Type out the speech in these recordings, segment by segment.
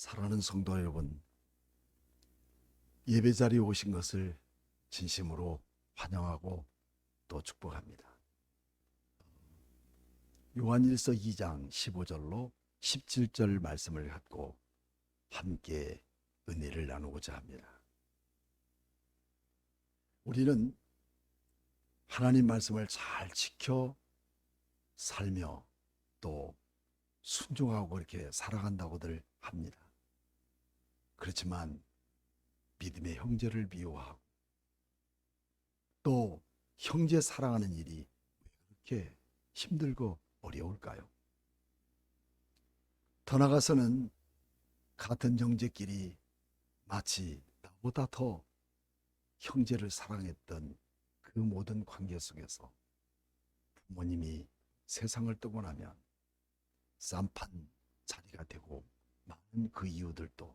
사랑하는 성도 여러분, 예배 자리에 오신 것을 진심으로 환영하고 또 축복합니다. 요한일서 2장 15절로 17절 말씀을 갖고 함께 은혜를 나누고자 합니다. 우리는 하나님 말씀을 잘 지켜 살며 또 순종하고 이렇게 살아간다고들 합니다. 그렇지만 믿음의 형제를 미워하고 또 형제 사랑하는 일이 왜 그렇게 힘들고 어려울까요? 더 나아가서는 같은 형제끼리 마치 나보다 더 형제를 사랑했던 그 모든 관계 속에서 부모님이 세상을 뜨고 나면 쌈판 자리가 되고 많은 그 이유들도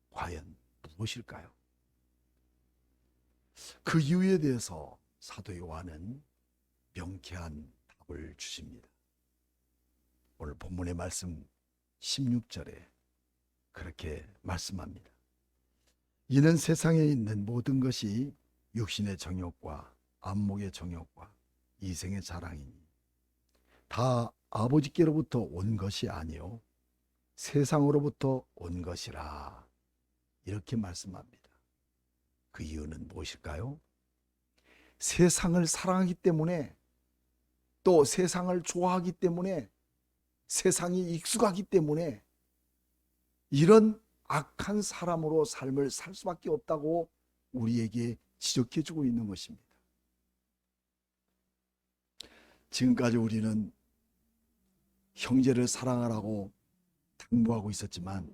과연 무엇일까요? 그 이유에 대해서 사도 요한은 명쾌한 답을 주십니다. 오늘 본문의 말씀 16절에 그렇게 말씀합니다. 이는 세상에 있는 모든 것이 육신의 정욕과 안목의 정욕과 이생의 자랑이니 다 아버지께로부터 온 것이 아니요 세상으로부터 온 것이라. 이렇게 말씀합니다. 그 이유는 무엇일까요? 세상을 사랑하기 때문에, 또 세상을 좋아하기 때문에, 세상이 익숙하기 때문에 이런 악한 사람으로 삶을 살 수밖에 없다고 우리에게 지적해 주고 있는 것입니다. 지금까지 우리는 형제를 사랑하라고 당부하고 있었지만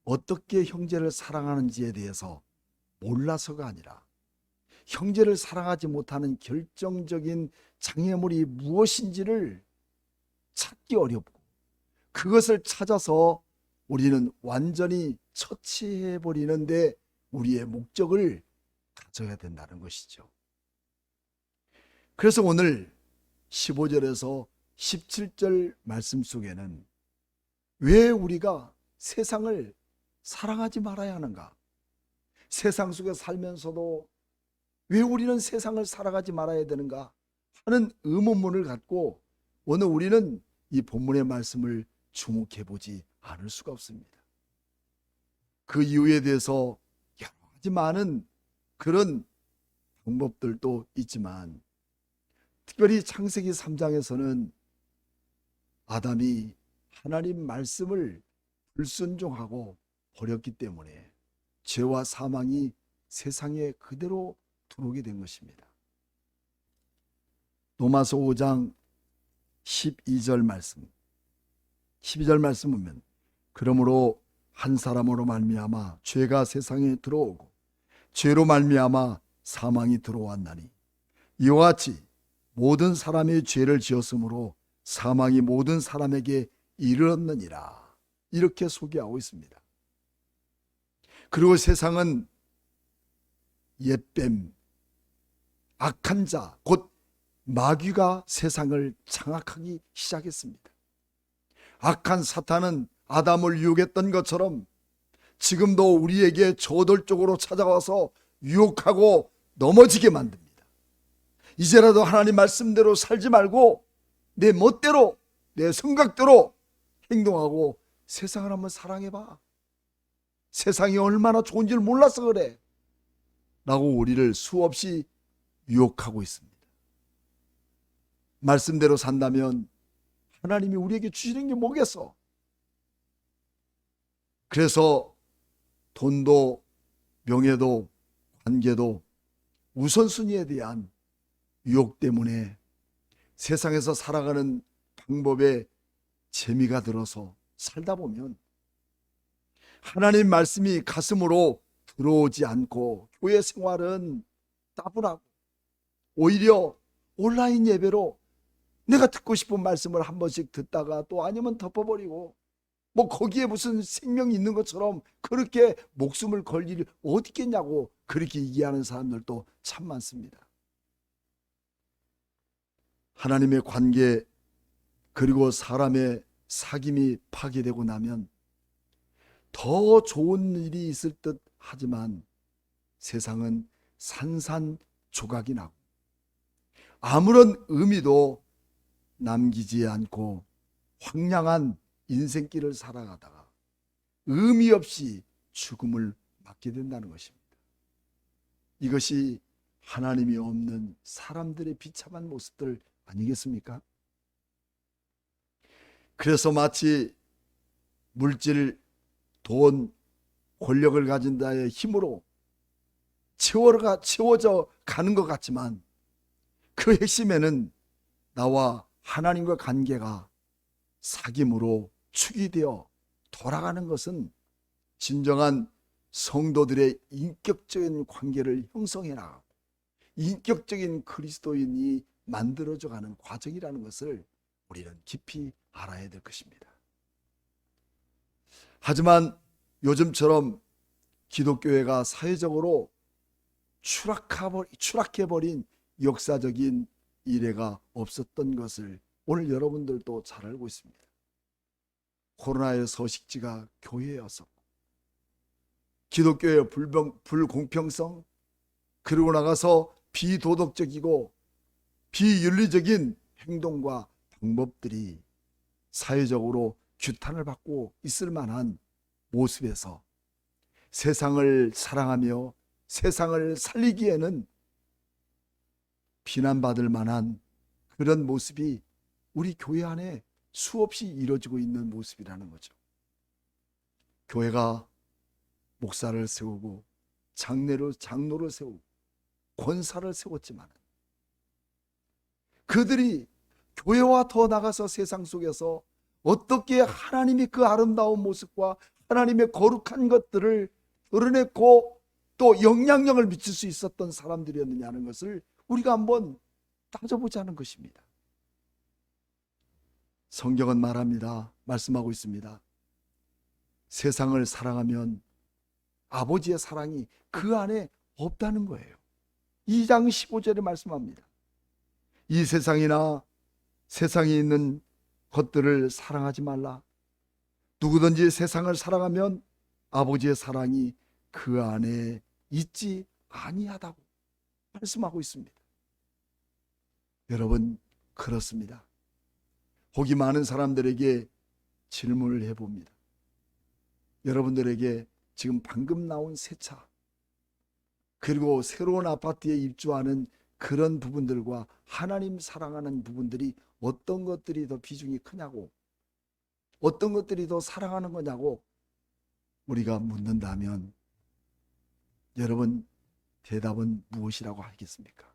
어떻게 형제를 사랑하는지에 대해서 몰라서가 아니라 형제를 사랑하지 못하는 결정적인 장애물이 무엇인지를 찾기 어렵고, 그것을 찾아서 우리는 완전히 처치해버리는데 우리의 목적을 가져야 된다는 것이죠. 그래서 오늘 15절에서 17절 말씀 속에는 왜 우리가 세상을 사랑하지 말아야 하는가? 세상 속에 살면서도 왜 우리는 세상을 살아가지 말아야 되는가 하는 의문문을 갖고 오늘 우리는 이 본문의 말씀을 주목해 보지 않을 수가 없습니다. 그 이유에 대해서 여러 가지 많은 그런 방법들도 있지만, 특별히 창세기 3장에서는 아담이 하나님 말씀을 불순종하고 버렸기 때문에 죄와 사망이 세상에 그대로 들어오게 된 것입니다. 로마서 5장 12절 말씀, 12절 말씀 보면 그러므로 한 사람으로 말미암아 죄가 세상에 들어오고 죄로 말미암아 사망이 들어왔나니 이와 같이 모든 사람이 죄를 지었으므로 사망이 모든 사람에게 이르렀느니라. 이렇게 소개하고 있습니다. 그리고 세상은 옛뱀, 악한 자, 곧 마귀가 세상을 장악하기 시작했습니다. 악한 사탄은 아담을 유혹했던 것처럼 지금도 우리에게 저돌적으로 찾아와서 유혹하고 넘어지게 만듭니다. 이제라도 하나님 말씀대로 살지 말고 내 멋대로, 내 생각대로 행동하고 세상을 한번 사랑해봐. 세상이 얼마나 좋은 줄 몰라서 그래 라고 우리를 수없이 유혹하고 있습니다. 말씀대로 산다면 하나님이 우리에게 주시는 게 뭐겠어? 그래서 돈도 명예도 관계도 우선순위에 대한 유혹 때문에 세상에서 살아가는 방법에 재미가 들어서 살다 보면 하나님 말씀이 가슴으로 들어오지 않고 교회 생활은 따분하고, 오히려 온라인 예배로 내가 듣고 싶은 말씀을 한 번씩 듣다가 또 아니면 덮어버리고, 뭐 거기에 무슨 생명이 있는 것처럼 그렇게 목숨을 걸 일이 어디 있겠냐고 그렇게 얘기하는 사람들도 참 많습니다. 하나님의 관계 그리고 사람의 사귐이 파괴되고 나면 더 더 좋은 일이 있을 듯 하지만 세상은 산산조각이 나고 아무런 의미도 남기지 않고 황량한 인생길을 살아가다가 의미 없이 죽음을 맞게 된다는 것입니다. 이것이 하나님이 없는 사람들의 비참한 모습들 아니겠습니까? 그래서 마치 물질, 돈, 권력을 가진 자의 힘으로 채워져 가는 것 같지만 그 핵심에는 나와 하나님과 관계가 사귐으로 축이 되어 돌아가는 것은 진정한 성도들의 인격적인 관계를 형성해 나가고 인격적인 그리스도인이 만들어져 가는 과정이라는 것을 우리는 깊이 알아야 될 것입니다. 하지만 요즘처럼 기독교회가 사회적으로 추락해버린 역사적인 이래가 없었던 것을 오늘 여러분들도 잘 알고 있습니다. 코로나의 서식지가 교회였었고 기독교의 불공평성, 그리고 나가서 비도덕적이고 비윤리적인 행동과 방법들이 사회적으로 규탄을 받고 있을 만한 모습에서 세상을 사랑하며 세상을 살리기에는 비난받을 만한 그런 모습이 우리 교회 안에 수없이 이루어지고 있는 모습이라는 거죠. 교회가 목사를 세우고 장로를 세우고 권사를 세웠지만 그들이 교회와 더 나가서 세상 속에서 어떻게 하나님이 그 아름다운 모습과 하나님의 거룩한 것들을 드러냈고 또 영향력을 미칠 수 있었던 사람들이었느냐는 것을 우리가 한번 따져보자는 것입니다. 성경은 말합니다. 말씀하고 있습니다. 세상을 사랑하면 아버지의 사랑이 그 안에 없다는 거예요. 2장 15절에 말씀합니다. 이 세상이나 세상에 있는 것들을 사랑하지 말라. 누구든지 세상을 사랑하면 아버지의 사랑이 그 안에 있지 아니하다고 말씀하고 있습니다. 여러분, 그렇습니다. 복이 많은 사람들에게 질문을 해봅니다. 여러분들에게 지금 방금 나온 새 차, 그리고 새로운 아파트에 입주하는 그런 부분들과 하나님 사랑하는 부분들이 어떤 것들이 더 비중이 크냐고, 어떤 것들이 더 사랑하는 거냐고 우리가 묻는다면 여러분, 대답은 무엇이라고 하겠습니까?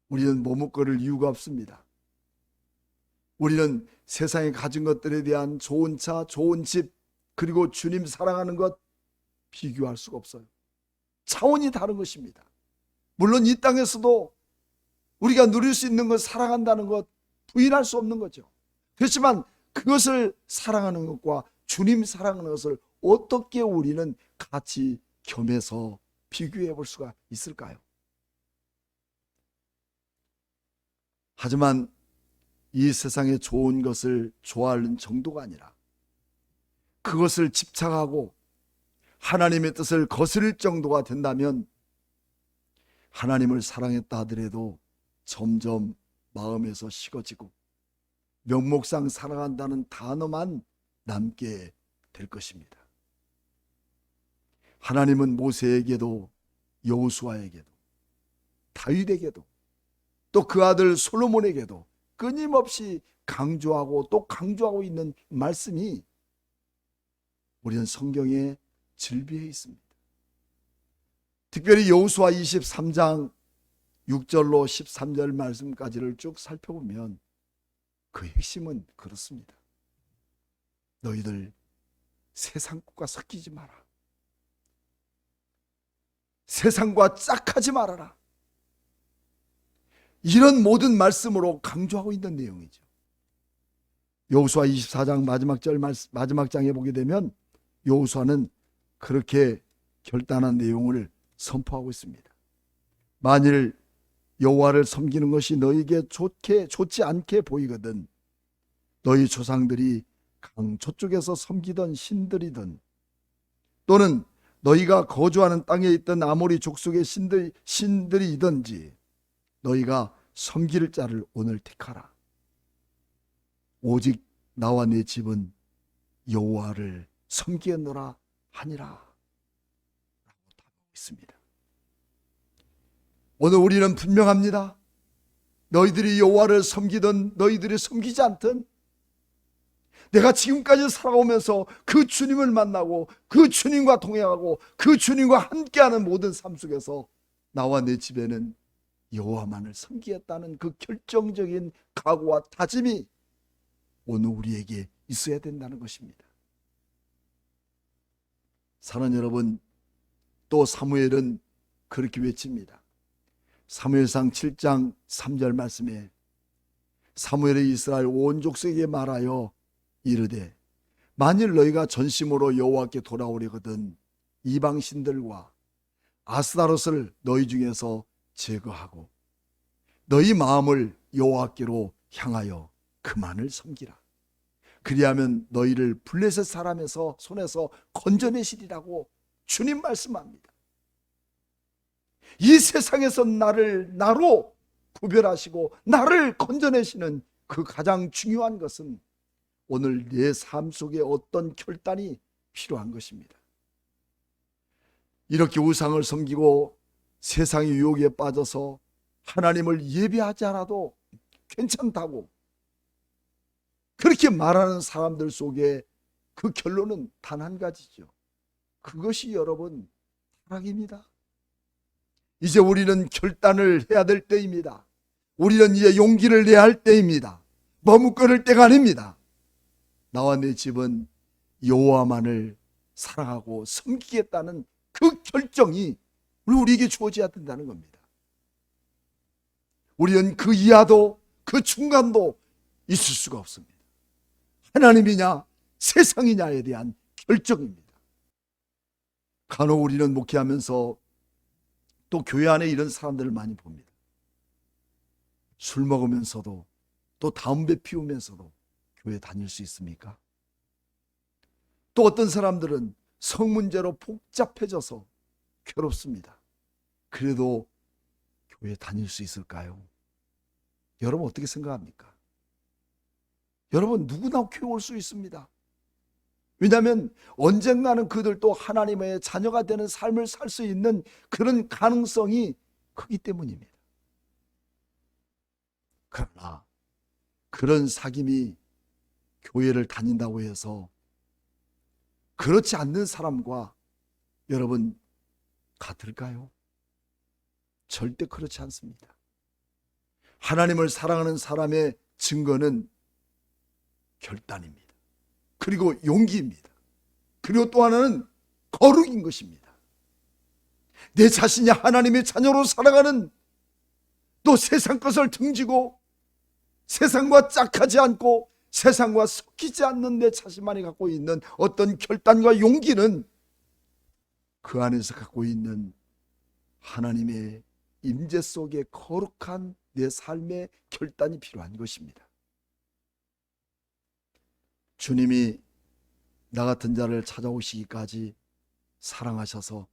우리는 머뭇거릴 이유가 없습니다. 우리는 세상에 가진 것들에 대한 좋은 차, 좋은 집, 그리고 주님 사랑하는 것 비교할 수가 없어요. 차원이 다른 것입니다. 물론 이 땅에서도 우리가 누릴 수 있는 것, 사랑한다는 것 부인할 수 없는 거죠. 그렇지만 그것을 사랑하는 것과 주님 사랑하는 것을 어떻게 우리는 같이 겸해서 비교해 볼 수가 있을까요? 하지만 이 세상의 좋은 것을 좋아하는 정도가 아니라 그것을 집착하고 하나님의 뜻을 거스릴 정도가 된다면 하나님을 사랑했다 하더라도 점점 마음에서 식어지고 명목상 사랑한다는 단어만 남게 될 것입니다. 하나님은 모세에게도 여호수아에게도 다윗에게도 또 그 아들 솔로몬에게도 끊임없이 강조하고 또 강조하고 있는 말씀이 우리는 성경에 질비해 있습니다. 특별히 여호수아 23장 6절로 13절 말씀까지를 쭉 살펴보면 그 핵심은 그렇습니다. 너희들 세상 것과 섞이지 마라. 세상과 짝하지 말아라. 이런 모든 말씀으로 강조하고 있는 내용이죠. 여호수아 24장 마지막 장에 보게 되면 여호수아는 그렇게 결단한 내용을 선포하고 있습니다. 만일 여호와를 섬기는 것이 너희에게 좋지 않게 보이거든 너희 조상들이 강 저쪽에서 섬기던 신들이든 또는 너희가 거주하는 땅에 있던 아모리 족속의 신들이든지 너희가 섬길 자를 오늘 택하라. 오직 나와 내 집은 여호와를 섬기노라 하니라 라고 답하고 있습니다. 오늘 우리는 분명합니다. 너희들이 여호와를 섬기든 너희들이 섬기지 않든 내가 지금까지 살아오면서 그 주님을 만나고 그 주님과 동행하고 그 주님과 함께하는 모든 삶 속에서 나와 내 집에는 여호와만을 섬기겠다는 그 결정적인 각오와 다짐이 오늘 우리에게 있어야 된다는 것입니다. 사랑하는 여러분, 또 사무엘은 그렇게 외칩니다. 사무엘상 7장 3절 말씀에 사무엘이 이스라엘 온 족속에게 말하여 이르되 만일 너희가 전심으로 여호와께 돌아오려거든 이방 신들과 아스타롯을 너희 중에서 제거하고 너희 마음을 여호와께로 향하여 그만을 섬기라. 그리하면 너희를 블레셋 사람에서 손에서 건져내시리라고 주님 말씀합니다. 이 세상에서 나로 구별하시고 나를 건져내시는 그 가장 중요한 것은 오늘 내 삶 속에 어떤 결단이 필요한 것입니다. 이렇게 우상을 섬기고 세상의 유혹에 빠져서 하나님을 예배하지 않아도 괜찮다고 그렇게 말하는 사람들 속에 그 결론은 단 한 가지죠. 그것이 여러분 타락입니다. 이제 우리는 결단을 해야 될 때입니다. 우리는 이제 용기를 내야 할 때입니다. 머뭇거릴 때가 아닙니다. 나와 내 집은 여호와만을 사랑하고 섬기겠다는 그 결정이 우리에게 주어져야 된다는 겁니다. 우리는 그 이하도 그 중간도 있을 수가 없습니다. 하나님이냐 세상이냐에 대한 결정입니다. 간혹 우리는 목회하면서 또 교회 안에 이런 사람들을 많이 봅니다. 술 먹으면서도 또 담배 피우면서도 교회 다닐 수 있습니까? 또 어떤 사람들은 성 문제로 복잡해져서 괴롭습니다. 그래도 교회 다닐 수 있을까요? 여러분 어떻게 생각합니까? 여러분 누구나 교회 올 수 있습니다. 왜냐하면 언젠가는 그들도 하나님의 자녀가 되는 삶을 살 수 있는 그런 가능성이 크기 때문입니다. 그러나 그런 사귐이 교회를 다닌다고 해서 그렇지 않는 사람과 여러분 같을까요? 절대 그렇지 않습니다. 하나님을 사랑하는 사람의 증거는 결단입니다. 그리고 용기입니다. 그리고 또 하나는 거룩인 것입니다. 내 자신이 하나님의 자녀로 살아가는 또 세상 것을 등지고 세상과 짝하지 않고 세상과 섞이지 않는 내 자신만이 갖고 있는 어떤 결단과 용기는 그 안에서 갖고 있는 하나님의 임재 속에 거룩한 내 삶의 결단이 필요한 것입니다. 주님이 나 같은 자를 찾아오시기까지 사랑하셔서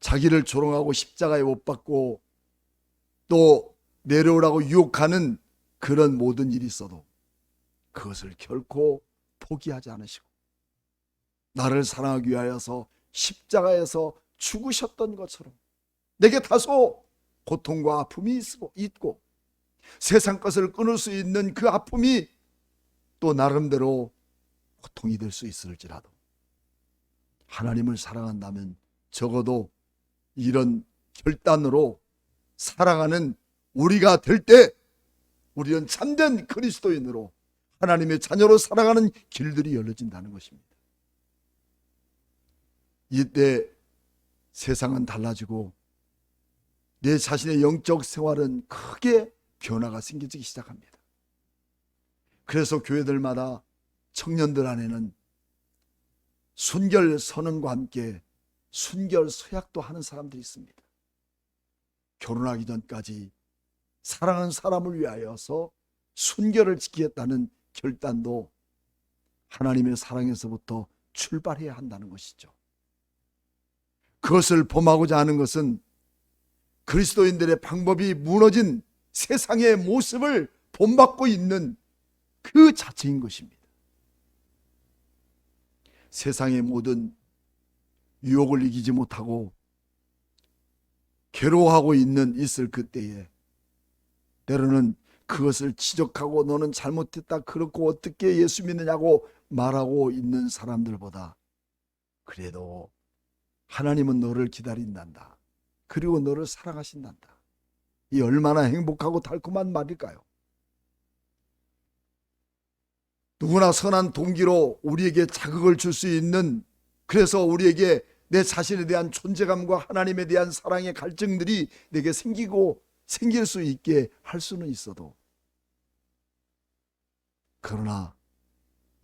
자기를 조롱하고 십자가에 못 박고 또 내려오라고 유혹하는 그런 모든 일이 있어도 그것을 결코 포기하지 않으시고 나를 사랑하기 위하여서 십자가에서 죽으셨던 것처럼 내게 다소 고통과 아픔이 있고 세상 것을 끊을 수 있는 그 아픔이 또 나름대로 고통이 될 수 있을지라도 하나님을 사랑한다면 적어도 이런 결단으로 살아가는 우리가 될 때 우리는 참된 그리스도인으로 하나님의 자녀로 살아가는 길들이 열려진다는 것입니다. 이때 세상은 달라지고 내 자신의 영적 생활은 크게 변화가 생기기 시작합니다. 그래서 교회들마다 청년들 안에는 순결 선언과 함께 순결 서약도 하는 사람들이 있습니다. 결혼하기 전까지 사랑하는 사람을 위하여서 순결을 지키겠다는 결단도 하나님의 사랑에서부터 출발해야 한다는 것이죠. 그것을 범하고자 하는 것은 그리스도인들의 방법이 무너진 세상의 모습을 본받고 있는 그 자체인 것입니다. 세상의 모든 유혹을 이기지 못하고 괴로워하고 있을 그때에 때로는 그것을 지적하고 너는 잘못했다, 그렇고 어떻게 예수 믿느냐고 말하고 있는 사람들보다 그래도 하나님은 너를 기다린단다, 그리고 너를 사랑하신단다, 이 얼마나 행복하고 달콤한 말일까요? 누구나 선한 동기로 우리에게 자극을 줄 수 있는, 그래서 우리에게 내 자신에 대한 존재감과 하나님에 대한 사랑의 갈증들이 내게 생길 수 있게 할 수는 있어도, 그러나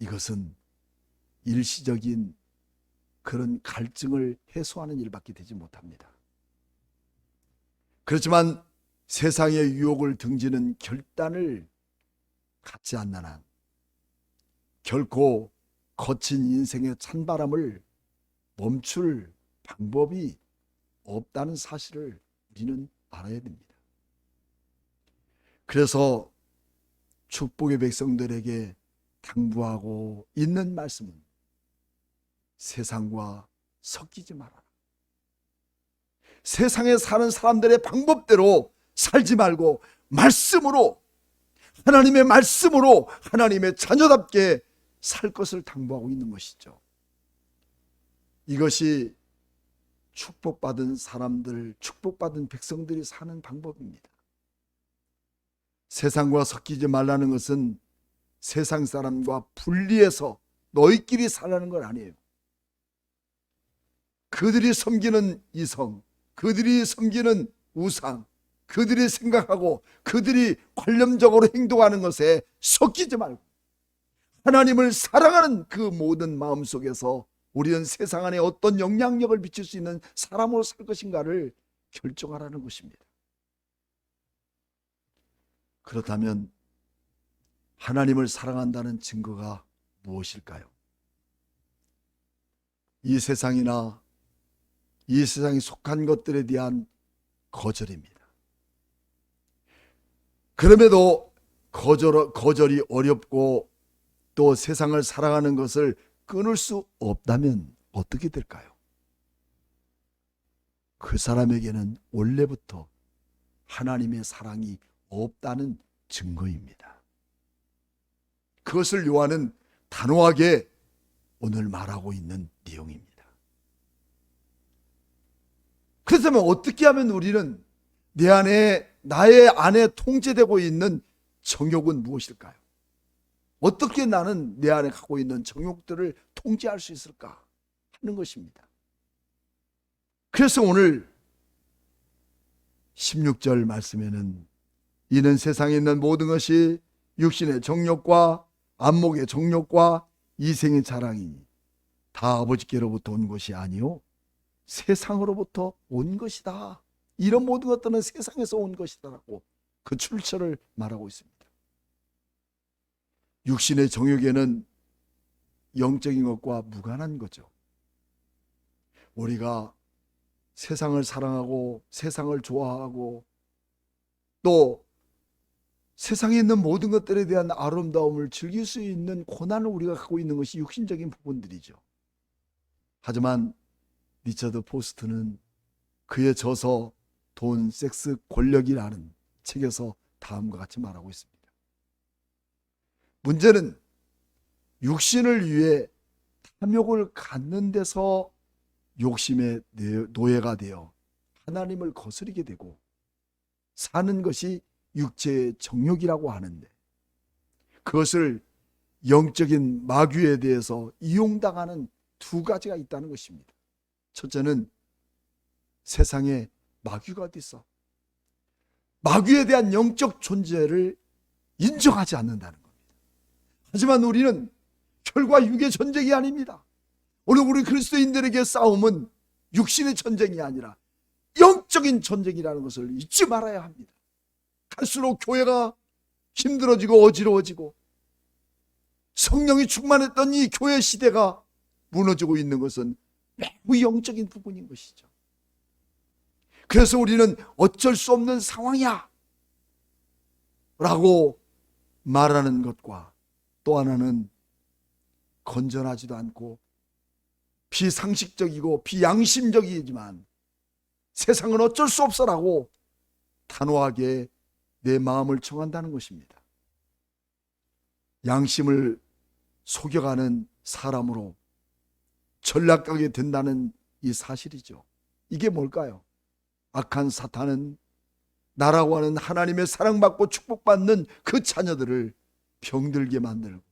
이것은 일시적인 그런 갈증을 해소하는 일밖에 되지 못합니다. 그렇지만 세상의 유혹을 등지는 결단을 갖지 않는 한 결코 거친 인생의 찬바람을 멈출 방법이 없다는 사실을 우리는 알아야 됩니다. 그래서 축복의 백성들에게 당부하고 있는 말씀은 세상과 섞이지 말아라. 세상에 사는 사람들의 방법대로 살지 말고 말씀으로, 하나님의 말씀으로 하나님의 자녀답게 살 것을 당부하고 있는 것이죠. 이것이 축복받은 사람들, 축복받은 백성들이 사는 방법입니다. 세상과 섞이지 말라는 것은 세상 사람과 분리해서 너희끼리 살라는 건 아니에요. 그들이 섬기는 이성, 그들이 섬기는 우상, 그들이 생각하고 그들이 관념적으로 행동하는 것에 섞이지 말고 하나님을 사랑하는 그 모든 마음 속에서 우리는 세상 안에 어떤 영향력을 미칠 수 있는 사람으로 살 것인가를 결정하라는 것입니다. 그렇다면 하나님을 사랑한다는 증거가 무엇일까요? 이 세상이나 이 세상에 속한 것들에 대한 거절입니다. 그럼에도 거절이 어렵고 또 세상을 사랑하는 것을 끊을 수 없다면 어떻게 될까요? 그 사람에게는 원래부터 하나님의 사랑이 없다는 증거입니다. 그것을 요한은 단호하게 오늘 말하고 있는 내용입니다. 그렇다면 어떻게 하면 우리는 나의 안에 통제되고 있는 정욕은 무엇일까요? 어떻게 나는 내 안에 갖고 있는 정욕들을 통제할 수 있을까 하는 것입니다. 그래서 오늘 16절 말씀에는 이는 세상에 있는 모든 것이 육신의 정욕과 안목의 정욕과 이생의 자랑이니 다 아버지께로부터 온 것이 아니요 세상으로부터 온 것이다. 이런 모든 것들은 세상에서 온 것이다라고 그 출처를 말하고 있습니다. 육신의 정욕에는 영적인 것과 무관한 거죠. 우리가 세상을 사랑하고 세상을 좋아하고 또 세상에 있는 모든 것들에 대한 아름다움을 즐길 수 있는 고난을 우리가 갖고 있는 것이 육신적인 부분들이죠. 하지만 리처드 포스트는 그의 저서 돈, 섹스, 권력이라는 책에서 다음과 같이 말하고 있습니다. 문제는 육신을 위해 탐욕을 갖는 데서 욕심의 노예가 되어 하나님을 거스르게 되고 사는 것이 육체의 정욕이라고 하는데 그것을 영적인 마귀에 대해서 이용당하는 두 가지가 있다는 것입니다. 첫째는 세상에 마귀가 어디 있어? 마귀에 대한 영적 존재를 인정하지 않는다는 겁니다. 하지만 우리는 혈과 육의 전쟁이 아닙니다. 오늘 우리 그리스도인들에게 싸움은 육신의 전쟁이 아니라 영적인 전쟁이라는 것을 잊지 말아야 합니다. 갈수록 교회가 힘들어지고 어지러워지고 성령이 충만했던 이 교회 시대가 무너지고 있는 것은 매우 영적인 부분인 것이죠. 그래서 우리는 어쩔 수 없는 상황이야 라고 말하는 것과, 또 하나는 건전하지도 않고 비상식적이고 비양심적이지만 세상은 어쩔 수 없어라고 단호하게 내 마음을 청한다는 것입니다. 양심을 속여가는 사람으로 전락하게 된다는 이 사실이죠. 이게 뭘까요? 악한 사탄은 나라고 하는 하나님의 사랑받고 축복받는 그 자녀들을 병들게 만들고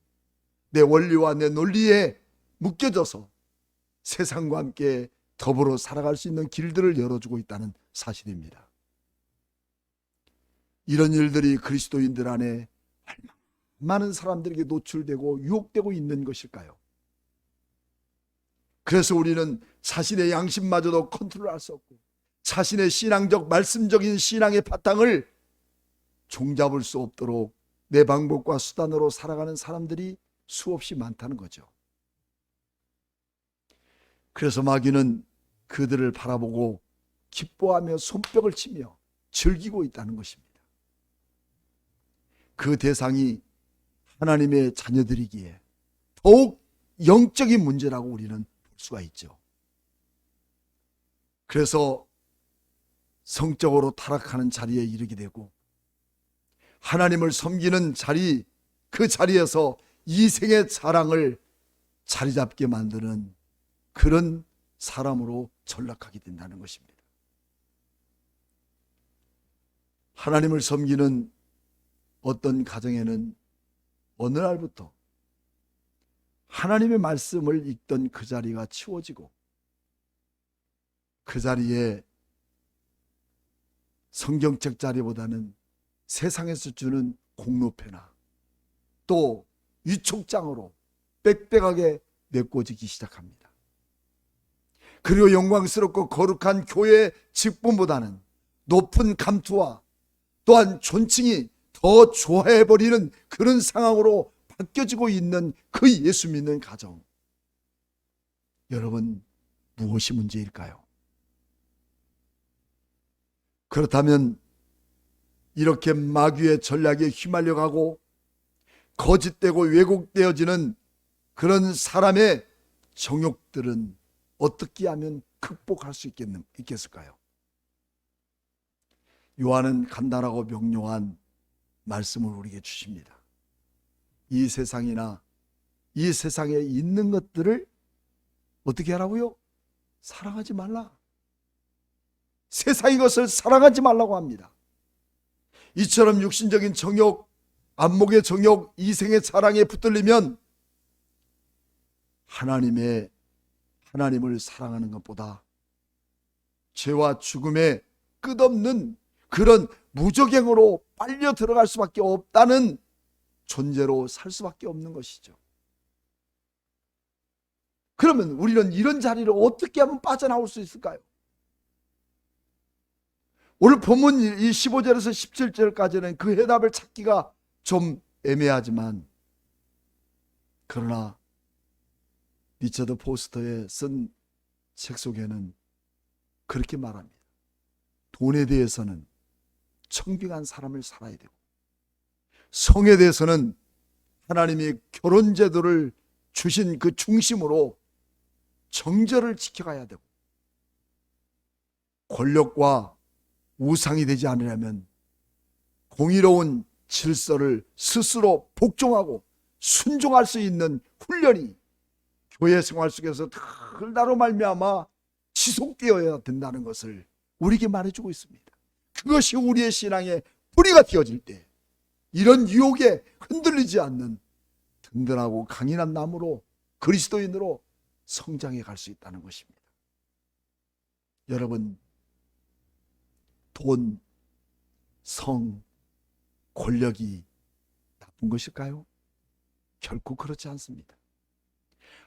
내 원리와 내 논리에 묶여져서 세상과 함께 더불어 살아갈 수 있는 길들을 열어주고 있다는 사실입니다. 이런 일들이 그리스도인들 안에 얼마나 많은 사람들에게 노출되고 유혹되고 있는 것일까요? 그래서 우리는 자신의 양심마저도 컨트롤할 수 없고 자신의 신앙적 말씀적인 신앙의 바탕을 종잡을 수 없도록 내 방법과 수단으로 살아가는 사람들이 수없이 많다는 거죠. 그래서 마귀는 그들을 바라보고 기뻐하며 손뼉을 치며 즐기고 있다는 것입니다. 그 대상이 하나님의 자녀들이기에 더욱 영적인 문제라고 우리는 볼 수가 있죠. 그래서 성적으로 타락하는 자리에 이르게 되고 하나님을 섬기는 자리, 그 자리에서 이생의 자랑을 자리 잡게 만드는 그런 사람으로 전락하게 된다는 것입니다. 하나님을 섬기는 어떤 가정에는 어느 날부터 하나님의 말씀을 읽던 그 자리가 치워지고 그 자리에 성경책 자리보다는 세상에서 주는 공로패나 또 위촉장으로 빽빽하게 메꿔지기 시작합니다. 그리고 영광스럽고 거룩한 교회의 직분보다는 높은 감투와 또한 존칭이 더 좋아해버리는 그런 상황으로 바뀌어지고 있는 그 예수 믿는 가정, 여러분 무엇이 문제일까요? 그렇다면 이렇게 마귀의 전략에 휘말려가고 거짓되고 왜곡되어지는 그런 사람의 정욕들은 어떻게 하면 극복할 수 있겠을까요? 요한은 간단하고 명료한 말씀을 우리에게 주십니다. 이 세상이나 이 세상에 있는 것들을 어떻게 하라고요? 사랑하지 말라. 세상의 것을 사랑하지 말라고 합니다. 이처럼 육신적인 정욕, 안목의 정욕, 이생의 사랑에 붙들리면 하나님을 사랑하는 것보다 죄와 죽음의 끝없는 그런 무저갱으로 빨려 들어갈 수밖에 없다는 존재로 살 수밖에 없는 것이죠. 그러면 우리는 이런 자리를 어떻게 하면 빠져나올 수 있을까요? 오늘 본문 이 15절에서 17절까지는 그 해답을 찾기가 좀 애매하지만, 그러나 리처드 포스터의 쓴 책 속에는 그렇게 말합니다. 돈에 대해서는 청빙한 사람을 살아야 되고, 성에 대해서는 하나님이 결혼 제도를 주신 그 중심으로 정절을 지켜가야 되고, 권력과 우상이 되지 않으려면 공의로운 질서를 스스로 복종하고 순종할 수 있는 훈련이 교회 생활 속에서 나로 말미암아 지속되어야 된다는 것을 우리에게 말해주고 있습니다. 그것이 우리의 신앙의 뿌리가 되어질 때 이런 유혹에 흔들리지 않는 든든하고 강인한 나무로, 그리스도인으로 성장해 갈 수 있다는 것입니다. 여러분, 돈, 성, 권력이 나쁜 것일까요? 결코 그렇지 않습니다.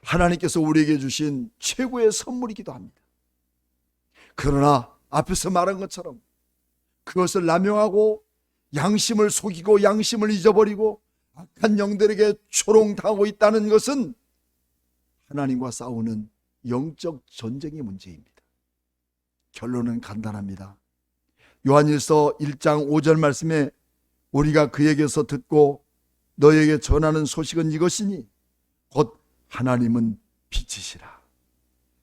하나님께서 우리에게 주신 최고의 선물이기도 합니다. 그러나 앞에서 말한 것처럼 그것을 남용하고 양심을 속이고 양심을 잊어버리고 악한 영들에게 초롱당하고 있다는 것은 하나님과 싸우는 영적 전쟁의 문제입니다. 결론은 간단합니다. 요한일서 1장 5절 말씀에 우리가 그에게서 듣고 너에게 전하는 소식은 이것이니 곧 하나님은 빛이시라.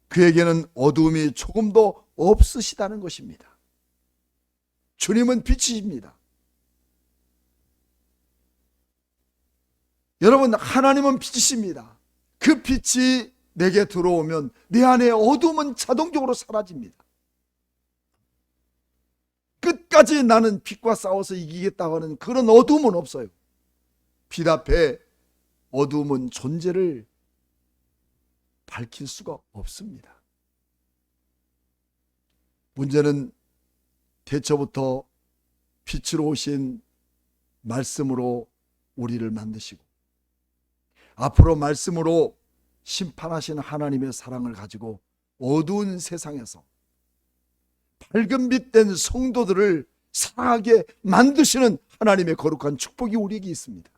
그에게는 어두움이 조금도 없으시다는 것입니다. 주님은 빛이십니다. 여러분, 하나님은 빛이십니다. 그 빛이 내게 들어오면 내 안에 어두움은 자동적으로 사라집니다. 끝까지 나는 빛과 싸워서 이기겠다고 하는 그런 어두움은 없어요. 빛 앞에 어두움은 존재를 밝힐 수가 없습니다. 문제는 태초부터 빛으로 오신 말씀으로 우리를 만드시고 앞으로 말씀으로 심판하신 하나님의 사랑을 가지고 어두운 세상에서 밝은 빛된 성도들을 사랑하게 만드시는 하나님의 거룩한 축복이 우리에게 있습니다.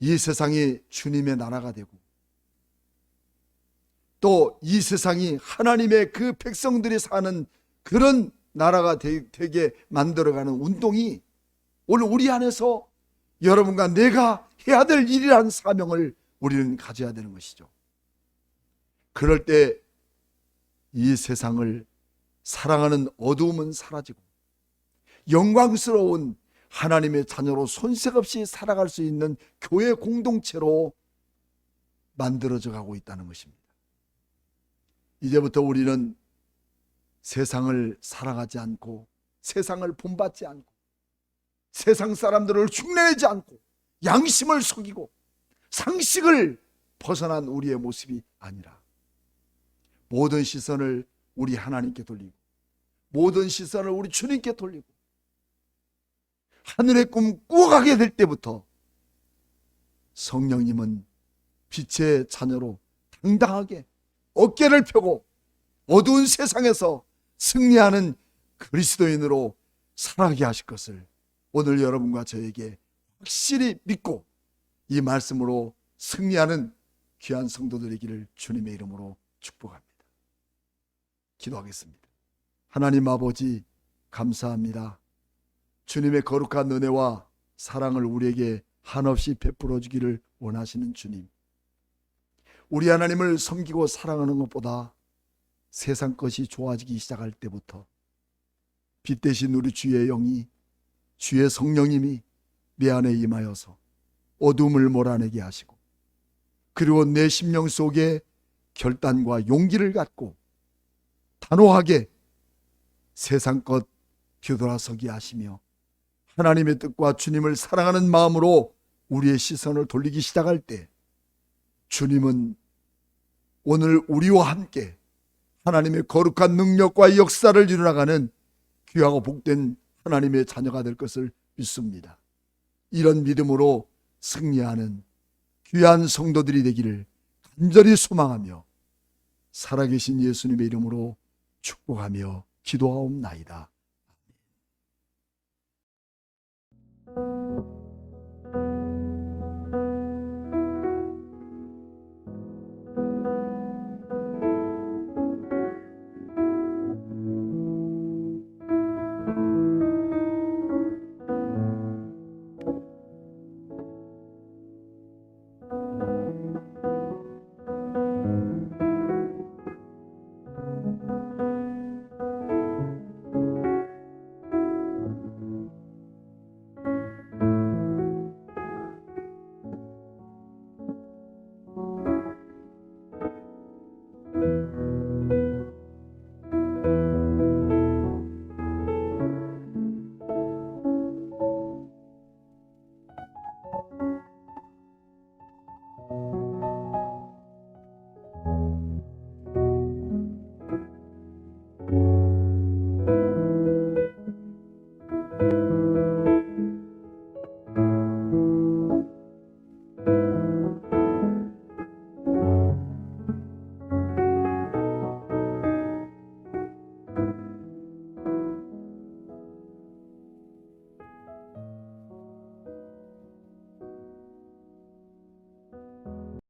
이 세상이 주님의 나라가 되고 또 이 세상이 하나님의 그 백성들이 사는 그런 나라가 되게 만들어가는 운동이 오늘 우리 안에서 여러분과 내가 해야 될 일이라는 사명을 우리는 가져야 되는 것이죠. 그럴 때 이 세상을 사랑하는 어두움은 사라지고 영광스러운 하나님의 자녀로 손색 없이 살아갈 수 있는 교회 공동체로 만들어져 가고 있다는 것입니다. 이제부터 우리는 세상을 사랑하지 않고 세상을 본받지 않고 세상 사람들을 흉내내지 않고 양심을 속이고 상식을 벗어난 우리의 모습이 아니라 모든 시선을 우리 하나님께 돌리고 모든 시선을 우리 주님께 돌리고 하늘의 꿈 꾸어가게 될 때부터 성령님은 빛의 자녀로 당당하게 어깨를 펴고 어두운 세상에서 승리하는 그리스도인으로 살아가게 하실 것을 오늘 여러분과 저에게 확실히 믿고 이 말씀으로 승리하는 귀한 성도들 되기를 주님의 이름으로 축복합니다. 기도하겠습니다. 하나님 아버지, 감사합니다. 주님의 거룩한 은혜와 사랑을 우리에게 한없이 베풀어 주기를 원하시는 주님, 우리 하나님을 섬기고 사랑하는 것보다 세상 것이 좋아지기 시작할 때부터 빛 대신 우리 주의 영이, 주의 성령님이 내 안에 임하여서 어둠을 몰아내게 하시고 그리고 내 심령 속에 결단과 용기를 갖고 단호하게 세상 것 뒤돌아서게 하시며 하나님의 뜻과 주님을 사랑하는 마음으로 우리의 시선을 돌리기 시작할 때 주님은 오늘 우리와 함께 하나님의 거룩한 능력과 역사를 이루어가는 귀하고 복된 하나님의 자녀가 될 것을 믿습니다. 이런 믿음으로 승리하는 귀한 성도들이 되기를 간절히 소망하며 살아계신 예수님의 이름으로 축복하며 기도하옵나이다.